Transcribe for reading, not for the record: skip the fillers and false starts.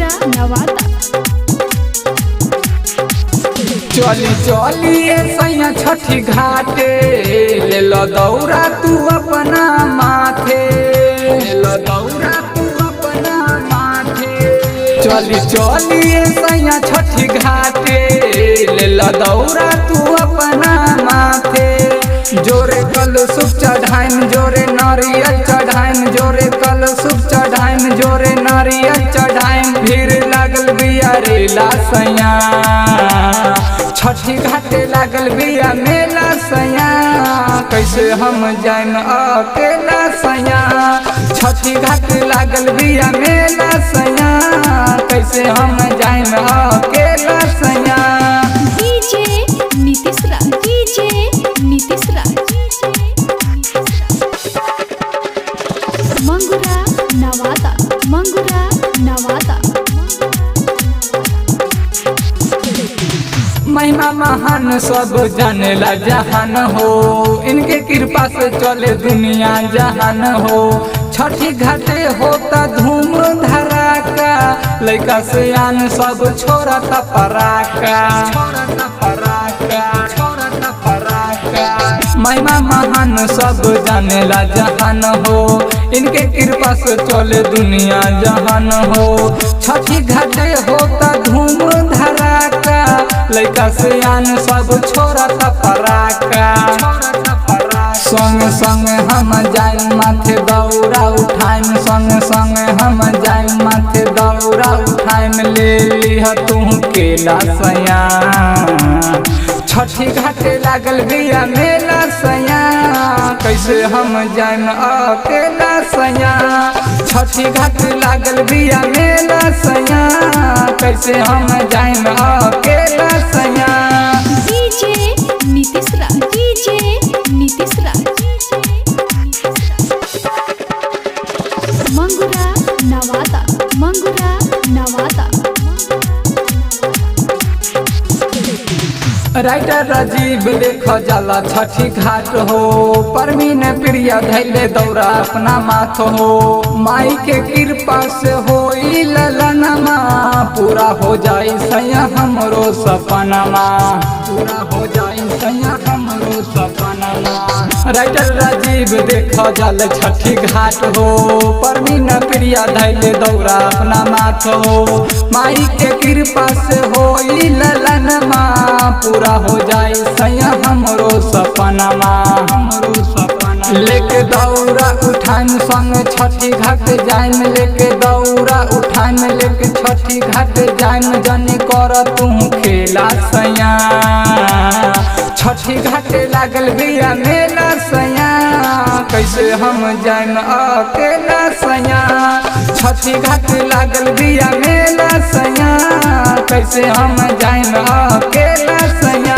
मंगुरा नवादा। चली चली सैया छठी घाटे, ले लो दौरा तू अपना माथे, ले लो दौरा तू अपना माथे। चली चली सैया छठी घाटे, ले लो दौरा तू अपना माथे। जोरे कल सुख चढ़ाइन जोरे नारियल चढ़ाइन, जोरे कल सुख चढ़ाइन जोरे नारियल चढ़ाइन। भीड़ लागल बिया रेला सैया, छठी घाटे लागल बिया मेला सैया। कैसे हम जाइन अकेला सैया, छठी घाटे लागल बिया मेला सैया। कैसे हम जाइन अकेला सैया। डीजे नीतीश राज, डीजे नीतीश राज, मंगुरा नवादा, मंगुरा नवादा। महिमा महान सब जानेला जहान हो, इनके कृपा से चले दुनिया जहान हो। छठी घाटे होता धूम धड़ाका, लइका से आन सब छोड़ता पराका, छोड़ता पराका, छोड़ता पराका। महिमा महान सब जानेला जहान हो, इनके कृपा से चले दुनिया जहान हो। छठी घाटे होता धूम धड़ाका, लइका से आन सब छोड़ता पराका। संग संग हम जाए माथे दौरा उठाइम, संग संग हम जाए माथे दौरा उठाइम। ले लिह तू केला सैया, छठी घाटे लागल बिया मेला सैया। कैसे हम जाइन अकेला सैया, छठी घाटे लागल बिया मेला सैया। कैसे हम जाइन अकेला सैया। डीजे नीतीश राज, डीजे नीतीश राज, मंगुरा नवादा, मंगुरा नवादा। राइटर राजीव देख जाला छठी घाट हो, परमीन प्रिया धैले दौरा अपना माथ हो। माई के कृपा से हो ललनमा, पूरा हो जाई सैया हमरो सपनमा, पूरा हो जाई सैया हमरो सपनमा। राइटर राजीव देख जाला छठी घाट हो, परमीन प्रिया धैले दौरा अपना माथ हो। माई के कृपा से हो ललनमा, पूरा हो जाए सैया हमरो सपनमा, हमरो सपना। लेके दौरा उठाइन संग छठी घाट जाइम, लेके दौरा उठाइन लेके छठी घाट जाइम। जनी कर तू खेला सैया, छठी घाटे लागल बिया मेला सैया। कैसे हम जाइन अकेला सैया, छठी घाटे लागल बिया मेला सैया। कैसे हम जाइन अकेला सैया।